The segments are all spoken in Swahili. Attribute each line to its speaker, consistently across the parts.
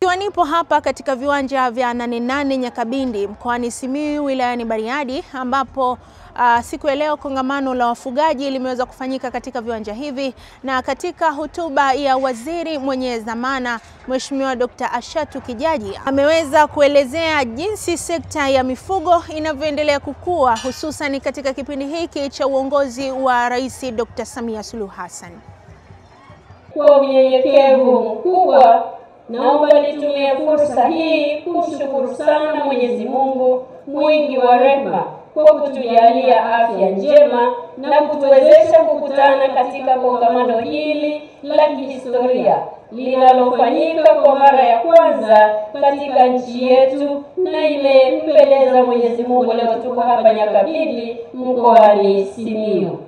Speaker 1: Ikiwa nipo hapa katika viwanja vya 88 Nyakabindi mkoani Simiyu wilayani Bariadi, ambapo siku ya leo kongamano la wafugaji limeweza kufanyika katika viwanja hivi, na katika hotuba ya waziri mwenye dhamana Mheshimiwa Dr. Ashatu Kijaji ameweza kuelezea jinsi sekta ya mifugo inavyoendelea kukua, hususan katika kipindi hiki cha uongozi wa Rais Dr. Samia Suluhu Hassan.
Speaker 2: Kwa unyenyekevu mkubwa, naomba nitumie fursa hii kumshukuru sana Mwenyezi Mungu mwingi wa rehema kwa kutujalia afya njema na kutuwezesha kukutana katika kongamano hili la kihistoria linalofanyika kwa mara ya kwanza katika nchi yetu, na imempendeza Mwenyezi Mungu leo tuko hapa Nyakabindi mkoani Simiyu.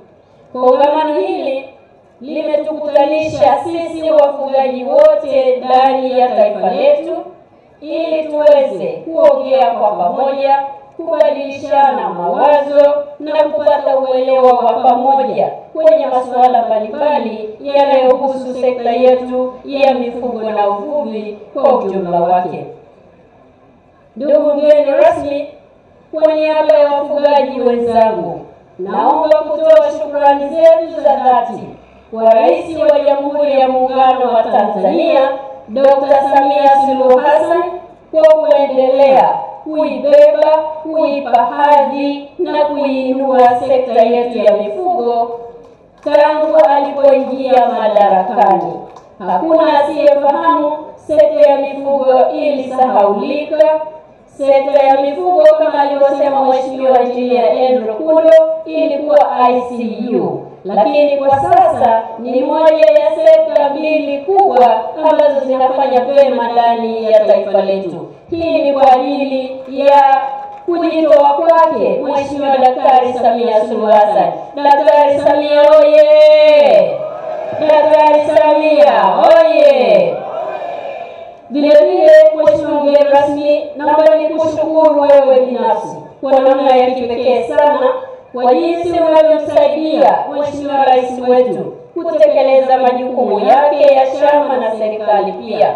Speaker 2: Kongamano hili limetukutanisha sisi wafugaji wote ndani ya taifa letu ili tuweze kuongea kwa pamoja, kubadilishana mawazo na kupata uelewa wa pamoja kwenye masuala mbalimbali yanayohusu sekta yetu ya mifugo na uvuvi kwa ujumla wake. Ndugu mgeni rasmi, kwa niaba ya wafugaji wenzangu, naomba kutoa shukrani zetu za dhati kwa Rais wa Jamhuri ya Muungano wa Tanzania Dr. Samia Suluhu Hassan kwa kuendelea kuibeba, kuipa hadhi na kuinua sekta yetu ya mifugo tangu alipoingia madarakani. Hakuna asiyefahamu sekta ya mifugo ilisahaulika. Sekta ya mifugo kama alivyosema Mheshimiwa Injinia Andrew Kundo ilikuwa ICU, lakini kwa sasa ni moja ya sekta mbili kubwa ambazo zinafanya vyema ndani ya taifa letu. Hii ni kwa ajili ya kujitoa kwake Mheshimiwa Daktari Samia Suluhu Hassan. Daktari Samia oye! Daktari Samia oye! Vilevile Mheshimiwa mgeni rasmi, naomba nikushukuru wewe binafsi kwa namna ya kipekee sana kwa jinsi unavyomsaidia Mheshimiwa Rais wetu kutekeleza majukumu yake ya chama na serikali pia.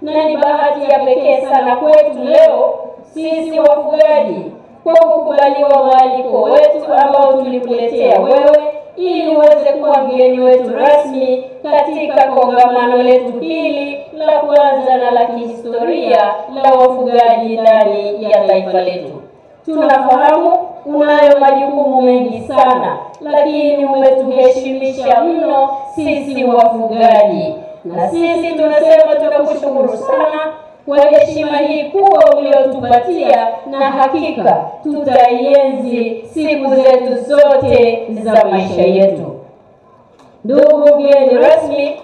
Speaker 2: Na ni bahati ya pekee sana kwetu leo sisi wafugaji kwa kukubaliwa mwaliko wetu ambao tulikuletea wewe ili uweze kuwa mgeni wetu rasmi katika kongamano letu hili la kwanza na la kihistoria la wafugaji ndani ya taifa letu. Tunafahamu unayo majukumu mengi sana, lakini umetuheshimisha mno sisi wafugaji, na sisi tunasema tunakushukuru sana kwa heshima hii kubwa uliyotupatia, na hakika tutaienzi siku zetu zote za maisha yetu. Ndugu mgeni rasmi,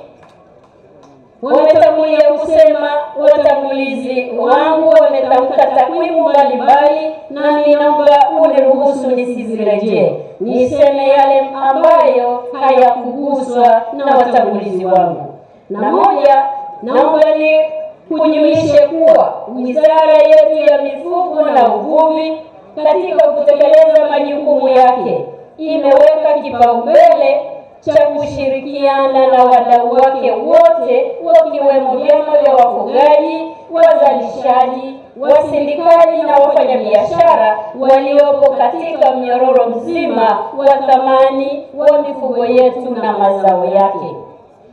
Speaker 2: wametangulia kusema watangulizi wangu, wametamka takwimu mbalimbali, na ninaomba uniruhusu nisizirejee, niseme yale ambayo hayakuguswa na watangulizi wangu. Na moja, naomba ni kujulishe kuwa Wizara yetu ya Mifugo na Uvuvi katika kutekeleza majukumu yake imeweka kipaumbele cha kushirikiana na wadau wake wote, wakiwemo vyama vya wafugaji, wazalishaji, wasindikaji na wafanyabiashara waliopo katika mnyororo mzima wa thamani wa mifugo yetu na mazao yake.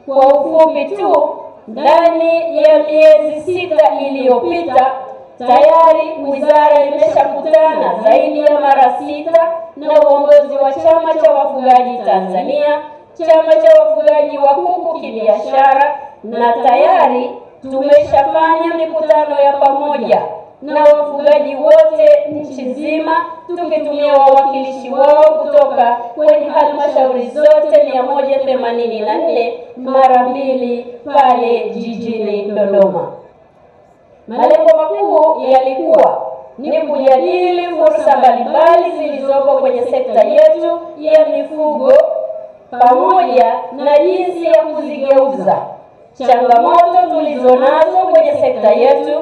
Speaker 2: Kwa ufupi tu, ndani ya miezi 6 iliyopita tayari wizara imeshakutana zaidi ya mara 6 na uongozi wa Chama cha Wafugaji Tanzania, Chama cha Wafugaji wa Kuku kibiashara, na tayari tumeshafanya mikutano ya pamoja na wafugaji wote nchi nzima, tukitumia wawakilishi wao kutoka kwenye halmashauri zote 184 mara 2 pale jijini Dodoma. Malengo makuu yalikuwa ni kujadili fursa mbalimbali zilizopo kwenye sekta yetu ya mifugo pamoja na jinsi ya kuzigeuza changamoto tulizonazo kwenye sekta yetu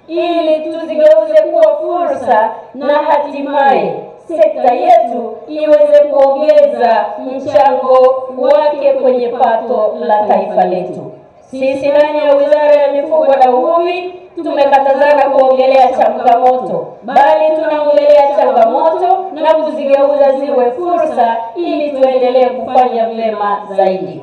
Speaker 2: ili tuzigeuze kuwa fursa na hatimaye sekta yetu iweze kuongeza mchango wake kwenye pato la taifa letu. Sisi ndani ya Wizara ya Mifugo na Uvuvi tumekatazana kuongelea changamoto, bali tunaongelea changamoto na kuzigeuza ziwe fursa ili tuendelee kufanya vyema zaidi.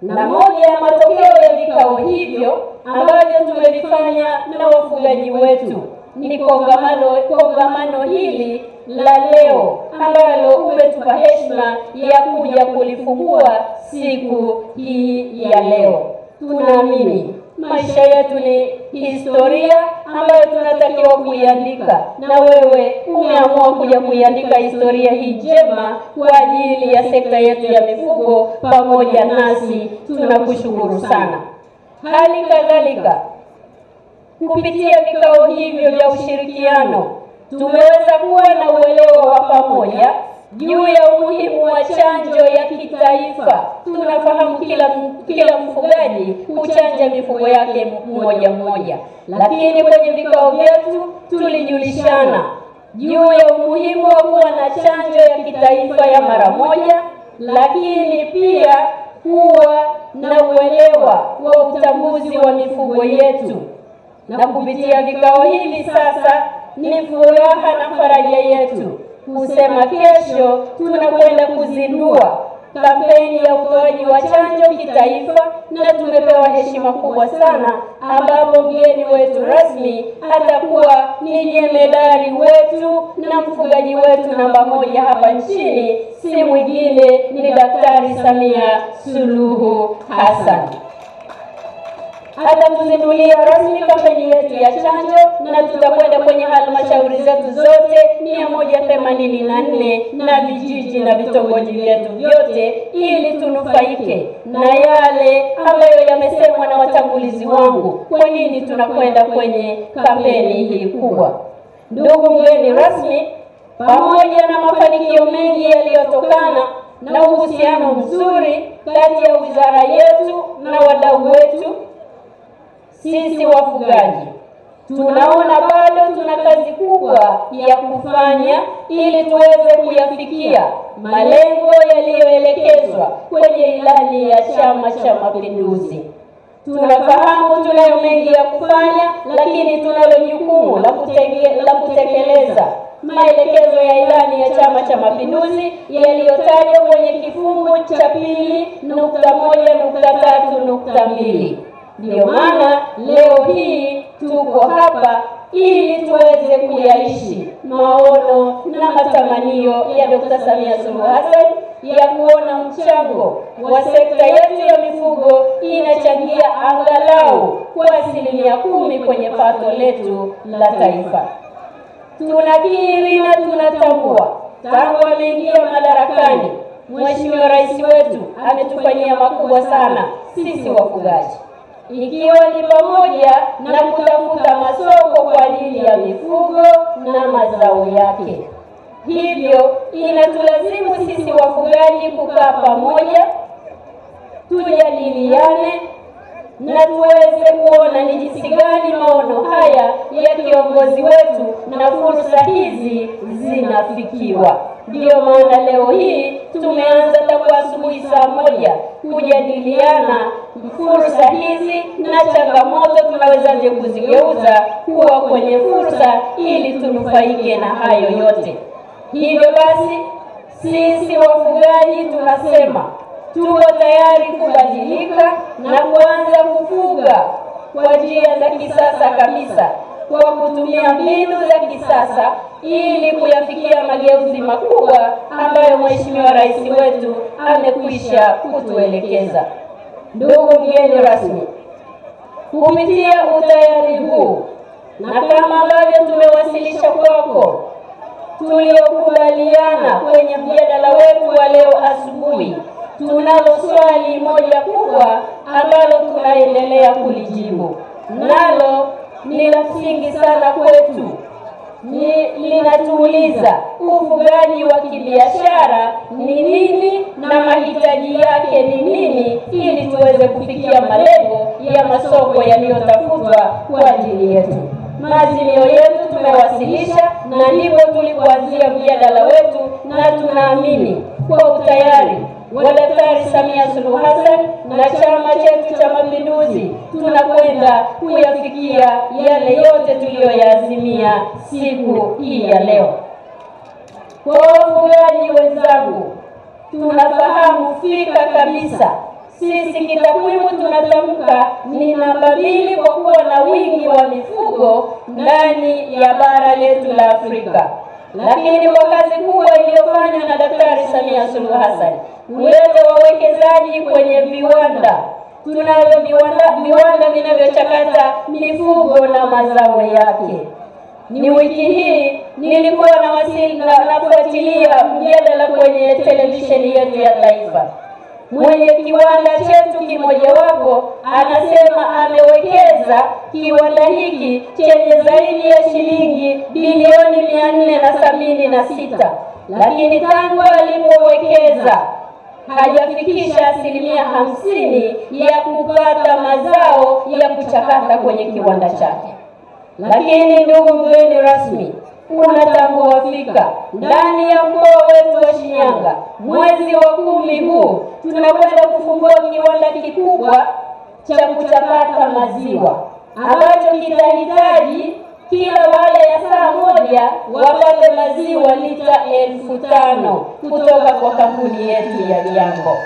Speaker 2: Na moja ya matokeo ya vikao hivyo ambavyo tumevifanya na wafugaji wetu ni kongamano hili la leo ambalo umetupa heshima ya kuja kulifungua siku hii ya leo. Tunaamini maisha yetu ni historia ambayo tunatakiwa kuiandika, na wewe umeamua kuja kuiandika historia hii njema kwa ajili ya sekta yetu ya mifugo pamoja nasi. Tunakushukuru sana. Hali kadhalika, kupitia vikao hivyo vya ushirikiano tumeweza kuwa na uelewa wa pamoja juu ya umuhimu wa chanjo ya kitaifa. Tunafahamu kila mfugaji huchanja mifugo yake mmoja, lakini kwenye vikao vyetu tulijulishana juu ya umuhimu wa kuwa na chanjo ya kitaifa ya mara moja, lakini pia kuwa na uelewa wa utambuzi wa mifugo yetu. Na kupitia vikao hivi sasa ni furaha na faraja yetu kusema kesho tunakwenda kuzindua kampeni ya utoaji wa chanjo kitaifa, na tumepewa heshima kubwa sana ambapo mgeni wetu rasmi atakuwa ni jemedari wetu na mfugaji wetu namba 1 hapa nchini, si mwingine ni Daktari Samia Suluhu Hassan. Atatuzindulia rasmi kampeni yetu ya chanjo, na tutakwenda kwenye halmashauri zetu zote 184 na vijiji na vitongoji vyetu vyote ili tunufaike na yale ambayo yamesemwa na watangulizi wangu. Kwa nini tunakwenda kwenye kampeni hii kubwa? Ndugu mgeni rasmi, pamoja na mafanikio mengi yaliyotokana na uhusiano mzuri kati ya wizara yetu na wadau wetu, sisi wafugaji tunaona bado tuna kazi kubwa ya kufanya ili tuweze kuyafikia malengo yaliyoelekezwa kwenye ilani ya Chama cha Mapinduzi. Tunafahamu tunayo mengi ya kufanya, lakini tunalo jukumu la kutekeleza maelekezo ya ilani ya Chama cha Mapinduzi yaliyotajwa kwenye kifungu cha 2.1.3.2. Ndio maana leo hii tuko hapa ili tuweze kuyaishi maono na matamanio ya Dr. Samia Suluhu Hassan ya kuona mchango wa sekta yetu ya mifugo inachangia angalau kwa 10% kwenye pato letu la taifa. Tunakiri na tunatambua tangu ameingia madarakani, Mheshimiwa Rais wetu ametufanyia makubwa sana sisi wafugaji, ikiwa ni pamoja na kutafuta masoko kwa ajili ya mifugo na mazao yake. Hivyo inatulazimu sisi wafugaji kukaa pamoja, tujadiliane na tuweze kuona ni jinsi gani maono haya ya kiongozi wetu na fursa hizi zinafikiwa. Ndio maana leo hii tumeanza tangu asubuhi saa 1 kujadiliana fursa hizi na changamoto tunawezaje kuzigeuza kuwa kwenye fursa ili tunufaike na hayo yote. Hivyo basi sisi wafugaji tunasema tuko tayari kubadilika na kuanza kufuga kwa njia za kisasa kabisa, kwa kutumia mbinu za kisasa ili kuyafikia mageuzi makubwa ambayo Mheshimiwa Rais wetu amekwisha kutuelekeza. Ndugu mgeni rasmi, kupitia utayari huu na kama ambavyo tumewasilisha kwako tuliokubaliana kwenye mjadala wetu wa leo asubuhi, tunalo swali moja kubwa ambalo tunaendelea kulijibu, nalo ni la msingi sana kwetu. Linatuuliza ufugaji wa kibiashara ni nini na mahitaji yake ni nini ili tuweze kufikia malengo ya masoko yaliyotafutwa kwa ajili yetu. Maazimio yetu tumewasilisha na ndipo tulipoanzia mjadala wetu, na tunaamini kwa utayari wa Daktari Samia Suluhu Hassan na chama chetu cha Mapinduzi tunakwenda kuyafikia yale yote tuliyoyaazimia siku hii ya leo. Kwa wafugaji wenzangu, tunafahamu fika kabisa sisi kitakwimu tunatamka ni namba 2 kwa kuwa na wingi wa mifugo ndani ya bara letu la Afrika. Lakini kwa kazi kubwa iliyofanywa na Daktari Samia Suluhu Hassan kuleta wawekezaji kwenye viwanda, tunavyo viwanda vinavyochakata mifugo na mazao yake. Ni wiki hii nilikuwa nafuatilia mjadala kwenye televisheni yetu ya taifa. Mwenye kiwanda chetu kimojawapo anasema amewekeza kiwanda hiki chenye zaidi ya shilingi bilioni 476, lakini tangu alipowekeza hajafikisha 50% ya kupata mazao ya kuchakata kwenye kiwanda chake. Lakini ndugu mgeni rasmi, unatambua fika ndani ya mkoa wetu wa Shinyanga mwezi wa 10 huu tunakwenda kufungua kiwanda kikubwa cha kuchakata maziwa ambacho kitahitaji kila baada ya saa moja wapate maziwa lita 5,000 kutoka kwa kampuni yetu ya Jambo.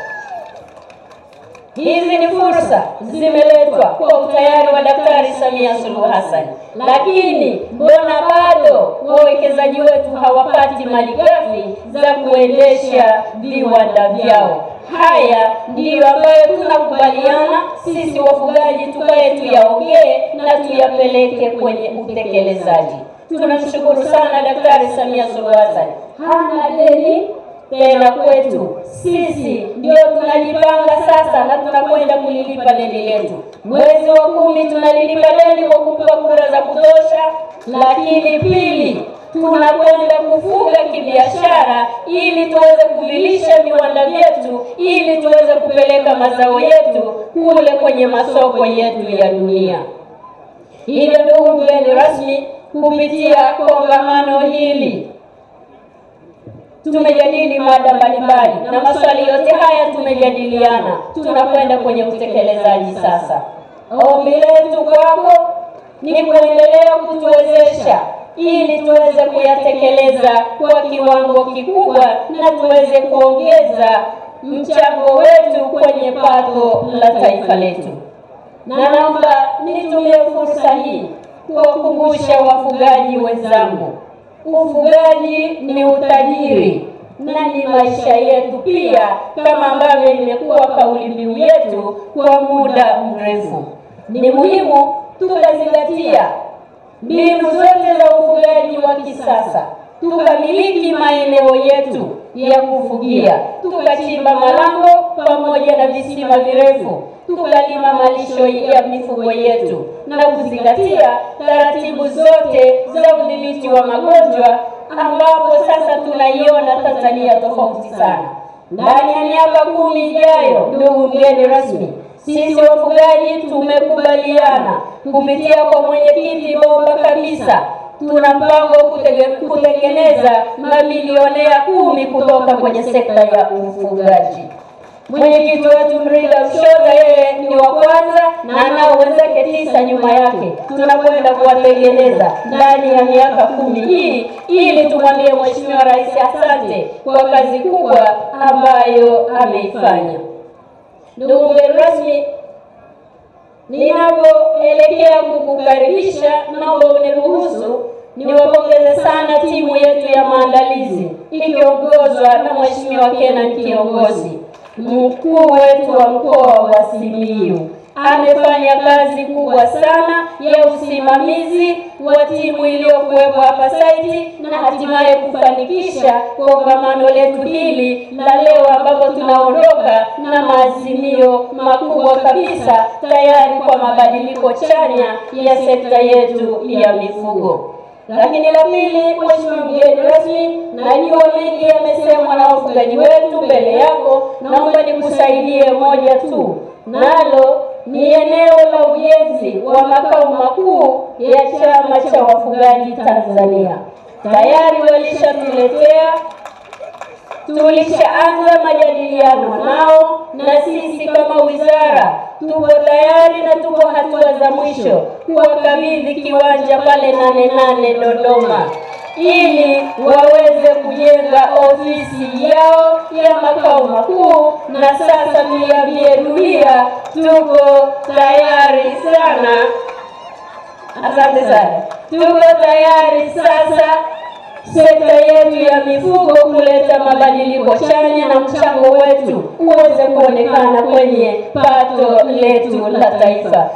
Speaker 2: Hizi ni fursa zimeletwa kwa utayari wa Daktari Samia Suluhu Hassan, lakini mbona bado wawekezaji wetu hawapati malighafi za kuendesha viwanda vyao? Haya ndiyo ambayo tunakubaliana sisi wafugaji tukae tuyaongee na tuyapeleke kwenye utekelezaji. Tunamshukuru sana Daktari Samia Suluhu Hassan. Hana deni tena kwetu. Sisi ndio tunajipanga sasa na tunakwenda kulilipa deni letu. Mwezi wa 10 tunalilipa deni kwa kumpa kura za kutosha, lakini pili tunakwenda kufuga kibiashara ili tuweze kuvilisha viwanda vyetu, ili tuweze kupeleka mazao yetu kule kwenye masoko yetu ya dunia. Hivyo ndugu mgeni rasmi, kupitia kongamano hili tumejadili mada mbalimbali na maswali yote haya tumejadiliana. Tunakwenda kwenye utekelezaji sasa. Ombi letu kwako ni kuendelea kutuwezesha ili tuweze kuyatekeleza kwa kiwango kikubwa na tuweze kuongeza mchango wetu kwenye pato la taifa letu. Na naomba nitumie fursa hii kuwakumbusha wafugaji wenzangu, ufugaji ni utajiri na ni maisha yetu pia, kama ambavyo imekuwa kauli mbiu yetu kwa muda mrefu. Ni muhimu tukazingatia mbinu zote za ufugaji wa kisasa, tukamiliki maeneo yetu ya kufugia, tukachimba malango pamoja na visima virefu, tukalima malisho ya mifugo yetu na kuzingatia taratibu zote za udhibiti wa magonjwa, ambapo sasa tunaiona Tanzania tofauti sana. Ndani ya miaka 10 ijayo, ndugu mgeni rasmi, sisi wafugaji tumekubaliana kupitia kwa mwenyekiti bomba kabisa, tuna mpango kutengeneza mamilionea 10 kutoka kwenye sekta ya ufugaji. Mwenyekiti wetu Mrida Mshoza yeye ni wa kwanza na anao wenzake 9 nyuma yake. Tunakwenda kuwatengeneza ndani ya miaka 10 hii ili tumwambie Mheshimiwa Rais asante kwa kazi kubwa ambayo ameifanya. Ndugu mgeni rasmi, ninapoelekea kukukaribisha, naomba uniruhusu niwapongeze sana timu yetu ya maandalizi ikiongozwa na Mheshimiwa Kenan kiongozi. Mkuu wetu wa mkoa wa Simiyu amefanya kazi kubwa sana ya usimamizi wa timu iliyokuwepo hapa site na hatimaye kufanikisha kongamano letu hili la leo, ambapo tunaondoka na maazimio makubwa kabisa tayari kwa mabadiliko chanya ya sekta yetu ya mifugo. Lakini la pili, Mheshimiwa mgeni rasmi, najua mengi yamesemwa na wafugaji wetu mbele yako, naomba nikusaidie moja tu, nalo ni eneo la ujenzi wa makao makuu ya Chama cha Wafugaji Tanzania. Tayari walishatuletea tulishaanza majadiliano nao, na sisi kama wizara tupo tayari na tupo hatua za mwisho kuwakabidhi kiwanja pale 88 Dodoma ili waweze kujenga ofisi yao ya makao makuu. Na sasa tuiambie dunia tuko tayari sana. Asante sana. Tuko tayari sasa sekta yetu ya mifugo kuleta mabadiliko chanya na mchango wetu uweze kuonekana kwenye pato letu la taifa.